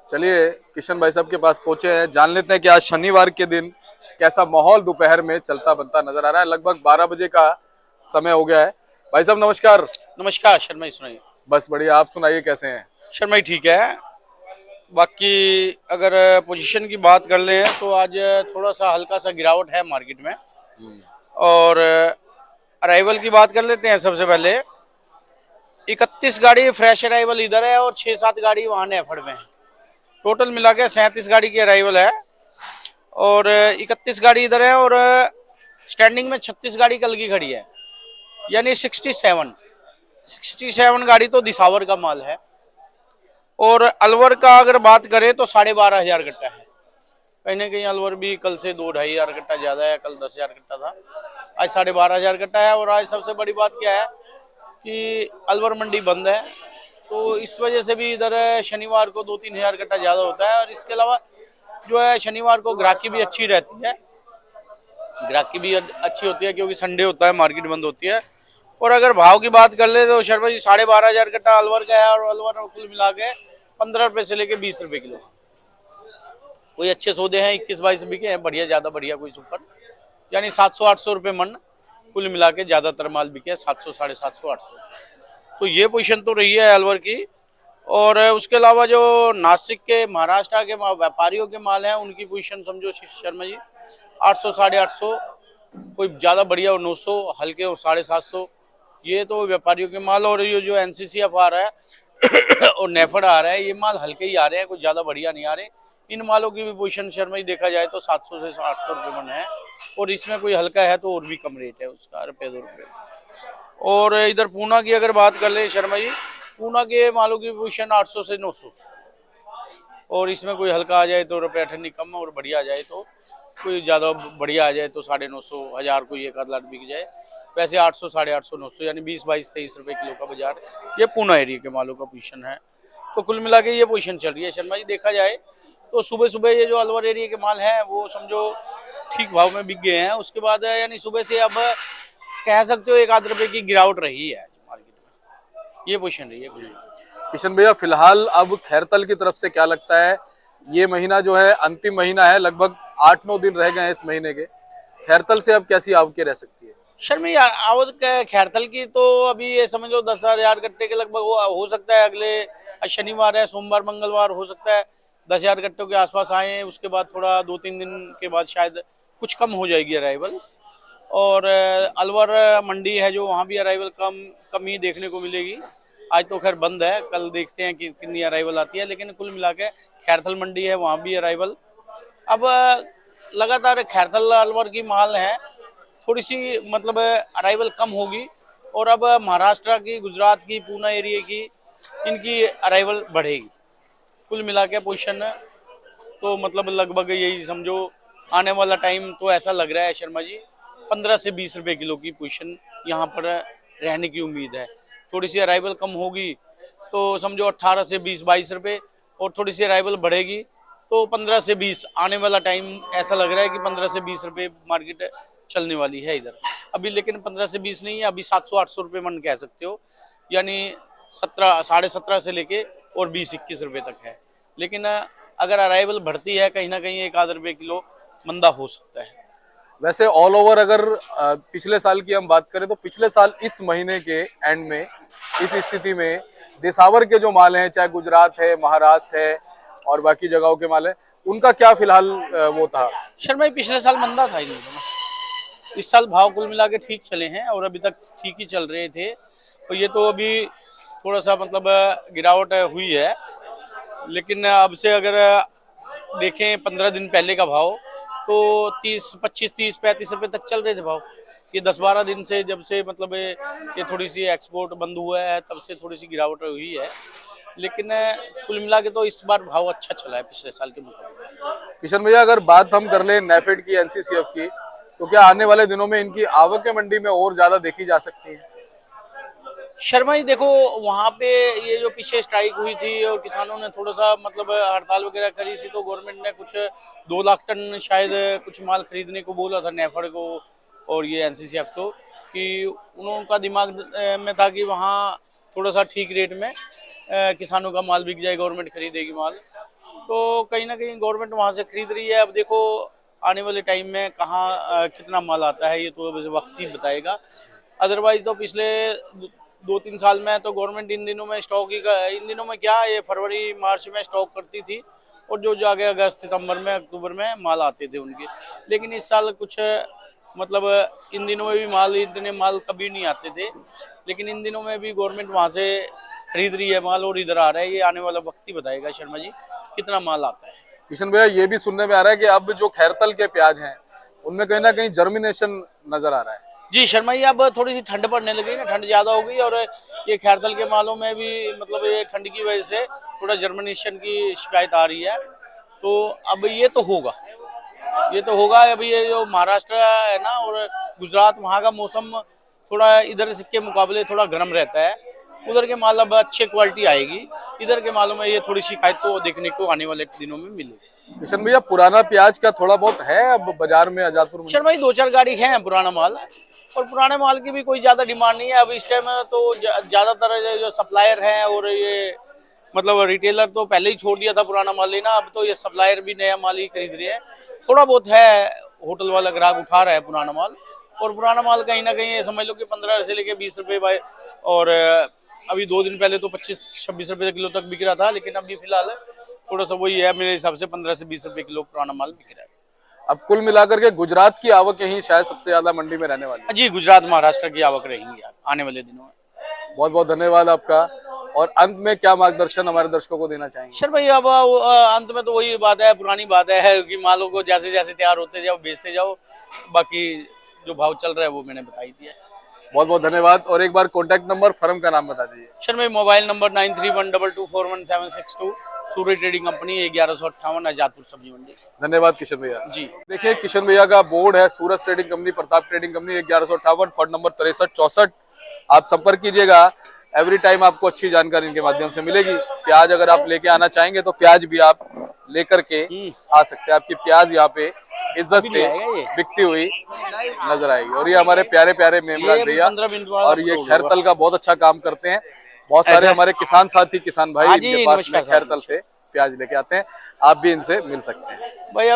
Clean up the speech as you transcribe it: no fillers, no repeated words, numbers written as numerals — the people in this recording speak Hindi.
चलिए किशन भाई साहब के पास पहुंचे हैं, जान लेते हैं कि आज शनिवार के दिन कैसा माहौल दोपहर में चलता बनता नजर आ रहा है। लगभग 12 बजे का समय हो गया है। भाई साहब नमस्कार। नमस्कार शर्मा जी, सुनाइए। बस बढ़िया, आप सुनाइए कैसे हैं? शर्मा जी ठीक है। बाकी अगर पोजीशन की बात कर लें तो आज थोड़ा सा हल्का सा गिरावट है मार्केट में। और अराइवल की बात कर लेते हैं। सबसे पहले 31 गाड़ी फ्रेश अराइवल इधर है और 6-7 गाड़ी वहाँ नेफड़ में है। टोटल मिला के 37 गाड़ी की अराइवल है और 31 गाड़ी इधर है और स्टैंडिंग में 36 गाड़ी कल की खड़ी है, यानी 67 गाड़ी तो दिसावर का माल है। और अलवर का अगर बात करें तो 12,500 कट्टा है। कहीं ना कहीं अलवर भी कल से 2-2.5 हजार कट्टा ज्यादा है। कल 10,000 कट्टा था, आज 12,500 कट्टा है। और आज सबसे बड़ी बात क्या है कि अलवर मंडी बंद है, तो इस वजह से भी इधर शनिवार को 2-3 हजार कट्टा ज्यादा होता है। और इसके अलावा जो है शनिवार को ग्राहकी भी अच्छी रहती है, ग्राहकी भी अच्छी होती है क्योंकि संडे होता है, मार्केट बंद होती है। और अगर भाव की बात कर ले तो शर्मा जी 12,500 कट्टा अलवर का है और अलवर कुल मिला के 15 रुपए से लेके 20 रुपए किलो। कोई अच्छे सौदे हैं 21-22 बिके हैं, बढ़िया ज्यादा बढ़िया कोई सुपर, यानी 700-800 रुपये मन कुल मिला के ज्यादातर माल बिके 700, 750, 800। तो ये पोजीशन तो रही है अलवर की। और उसके अलावा जो नासिक के महाराष्ट्र के व्यापारियों के माल हैं उनकी पोजीशन समझो शर्मा जी 800, 850, कोई ज्यादा बढ़िया हो 900, हल्के हो 750। ये तो व्यापारियों के माल। और ये जो एनसीसीएफ आ रहा है और नेफड आ रहा है, ये माल हल्के ही आ रहे हैं, कुछ ज्यादा बढ़िया नहीं आ रहे। इन मालों की भी पोजीशन शर्मा जी देखा जाए तो 700 से 800 रुपये मन है। और इसमें कोई हल्का है तो और भी कम रेट है उसका, ₹2 और इधर पूना की अगर बात कर ले शर्मा जी, पूना के मालों की पोजीशन 800 से 900। और इसमें कोई हल्का आ जाए तो ₹1.8 कम, और बढ़िया आ जाए तो कोई ज़्यादा बढ़िया आ जाए तो 950, 1000 कोई एक आध लाख बिक जाए। वैसे 800, 850, 900 यानी 20, 22, 23 रुपए किलो का बाजार ये पूना एरिया के मालों का पोजीशन है। तो कुल मिला के ये पोजीशन चल रही है शर्मा जी। देखा जाए तो सुबह सुबह ये जो अलवर एरिया के माल हैं वो समझो ठीक भाव में बिक गए हैं। उसके बाद यानी सुबह से अब कह सकते हो 1 आध रुपए की गिरावट रही है मार्केट में। ये पोजीशन रही है कुल। किशन भैया फिलहाल अब खैरतल की तरफ से क्या लगता है? ये महीना जो है अंतिम महीना है, लगभग 8-9 दिन रह गए हैं इस महीने के। खैरतल से अब कैसी आवकें रह सकती है? शर्मी आवत खैरथल की तो अभी ये समझ लो 10,000 कट्टे के लगभग हो सकता है। अगले शनिवार है, सोमवार मंगलवार हो सकता है 10,000 कट्टों के आसपास आए। उसके बाद थोड़ा 2-3 दिन के बाद शायद कुछ कम हो जाएगी अराइवल। और अलवर मंडी है जो, वहाँ भी अराइवल कम कम ही देखने को मिलेगी। आज तो खैर बंद है, कल देखते हैं कि कितनी अराइवल आती है। लेकिन कुल मिला के खैरथल मंडी है, वहाँ भी अराइवल अब लगातार खैरथल अलवर की माल है, थोड़ी सी मतलब अराइवल कम होगी। और अब महाराष्ट्र की, गुजरात की, पूना एरिया की, इनकी अराइवल बढ़ेगी। कुल मिला के पोजीशन तो मतलब लगभग यही समझो आने वाला टाइम तो ऐसा लग रहा है शर्मा जी 15 से 20 रुपए किलो की पोजीशन यहाँ पर रहने की उम्मीद है। थोड़ी सी अराइवल कम होगी तो समझो 18 से 20, 22 रुपए, और थोड़ी सी अराइवल बढ़ेगी तो 15 से 20। आने वाला टाइम ऐसा लग रहा है कि 15 से 20 रुपए मार्केट चलने वाली है इधर अभी। लेकिन 15 से 20 नहीं है, अभी 700-800 रुपये मन कह सकते हो, यानी 17, 17.5 से लेके और 20-21 रुपए तक है। लेकिन अगर अराइवल बढ़ती है कहीं ना कहीं 1 आध रुपए किलो मंदा हो सकता है। वैसे ऑल ओवर अगर पिछले साल की हम बात करें तो पिछले साल इस महीने के एंड में इस स्थिति में देसावर के जो माल हैं, चाहे गुजरात है, महाराष्ट्र है और बाकी जगहों के माल है, उनका क्या फिलहाल वो था? शर्मा जी पिछले साल मंदा था इन लोगों में, इस साल भाव कुल मिला के ठीक चले हैं और अभी तक ठीक ही चल रहे थे। तो ये तो अभी थोड़ा सा मतलब गिरावट हुई है। लेकिन अब से अगर देखें 15 दिन पहले का भाव तो 30, 25, 30, 35 रुपए तक चल रहे थे भाव। ये 10-12 दिन से, जब से मतलब ये थोड़ी सी एक्सपोर्ट बंद हुआ है तब से थोड़ी सी गिरावट हुई है। लेकिन कुल मिला के तो इस बार भाव अच्छा चला है पिछले साल के मुकाबले। किशन भैया अगर बात हम कर लें नेफेड की, एनसीसीएफ की, तो क्या आने वाले दिनों में इनकी आवकें मंडी में और ज्यादा देखी जा सकती है? शर्मा जी देखो, वहाँ पे ये जो पीछे स्ट्राइक हुई थी और किसानों ने थोड़ा सा मतलब हड़ताल वगैरह करी थी, तो गवर्नमेंट ने कुछ 2 लाख टन शायद कुछ माल खरीदने को बोला था नेफड को और ये एनसीसीएफ को, कि उनका दिमाग में था कि वहाँ थोड़ा सा ठीक रेट में किसानों का माल बिक जाए, गवर्नमेंट खरीदेगी माल। तो कहीं ना कहीं गवर्नमेंट वहां से खरीद रही है। अब देखो आने वाले टाइम में कहाँ कितना माल आता है, ये तो बस वक्त ही बताएगा। अदरवाइज तो पिछले 2-3 साल में तो गवर्नमेंट इन दिनों में स्टॉक ही इन दिनों में क्या, ये फरवरी मार्च में स्टॉक करती थी, और जो जाके अगस्त सितंबर में अक्टूबर में माल आते थे उनके। लेकिन इस साल कुछ मतलब इन दिनों में भी माल, इतने माल कभी नहीं आते थे, लेकिन इन दिनों में भी गवर्नमेंट वहां से खरीद रही है माल और इधर आ रहा है। ये आने वाला वक्त ही बताएगा शर्मा जी कितना माल आता है। किशन भैया, ये भी सुनने में आ रहा है कि अब जो खैरतल के प्याज हैं उनमें कहीं ना कहीं जर्मिनेशन नजर आ रहा है। जी शर्मा जी, अब थोड़ी सी ठंड पड़ने लगी ना, ठंड ज्यादा हो गई, और ये खैरतल के मालों में भी मतलब ये ठंड की वजह से थोड़ा जर्मिनेशन की शिकायत आ रही है। तो अब ये तो होगा, ये तो होगा। अभी ये जो महाराष्ट्र है ना और गुजरात, वहाँ का मौसम थोड़ा इधर के मुकाबले थोड़ा गर्म रहता है। उधर के माल अब अच्छे क्वालिटी आएगी, इधर के मालों में ये थोड़ी शिकायत तो देखने को आने वाले दिनों में मिलेगी। किशन भैया, पुराना प्याज का थोड़ा बहुत है अब बाजार में आजादपुर में? शर्मा जी 2-4 गाड़ी है पुराना माल, और पुराने माल की भी कोई ज्यादा डिमांड नहीं है अब इस टाइम। तो ज्यादातर जो सप्लायर हैं और ये मतलब रिटेलर तो पहले ही छोड़ दिया था पुराना माल लेना, अब तो ये सप्लायर भी नया माल ही खरीद रहे हैं। थोड़ा बहुत है, होटल वाला ग्राहक उठा रहा है पुराना माल, और पुराना माल कहीं ना कहीं समझ लो कि 15 से लेके 20 रुपए भाई, और अभी 2 दिन पहले तो 25-26 रुपए किलो तक बिक रहा था, लेकिन अभी फिलहाल थोड़ा सा वही है, मेरे हिसाब से 15 से 20 रुपए किलो पुराना माल बिक रहा है। अब कुल मिलाकर के गुजरात की आवक ही शायद सबसे ज्यादा मंडी में रहने वाली है। जी, गुजरात महाराष्ट्र की आवक रहेंगी आने वाले दिनों में। बहुत बहुत धन्यवाद आपका। और अंत में क्या मार्गदर्शन हमारे दर्शकों को देना चाहेंगे? सर भाई, अब अंत में तो वही बात है, पुरानी बात है कि मालों को जैसे जैसे तैयार होते जाओ बेचते जाओ, बाकी जो भाव चल रहा है वो मैंने बताई दिया। बहुत बहुत धन्यवाद। और एक बार कॉन्टैक्ट नंबर, फर्म का नाम बता दीजिए। सर मेरे मोबाइल नंबर 9312241762, सूर्य ट्रेडिंग कंपनी 1158 आजादपुर सब्जी मंडी। धन्यवाद किशन भैया जी देखिए, किशन भैया का बोर्ड है Suraj trading company, Pratap trading company 1158, phone number 6364। आप संपर्क कीजिएगा। एवरी टाइम आपको अच्छी जानकारी इनके माध्यम से मिलेगी। प्याज अगर आप लेके आना चाहेंगे तो प्याज भी आप लेकर के आ सकते हैं। आपकी प्याज यहाँ पे इज्जत से बिकती हुई नजर आएगी। और ये हमारे प्यारे प्यारे मेमराज भैया, और ये खैरतल का बहुत अच्छा काम करते हैं। बहुत सारे हमारे किसान साथी, किसान भाई इनके पास में खैरतल से प्याज लेके आते हैं। आप भी इनसे मिल सकते हैं भाई।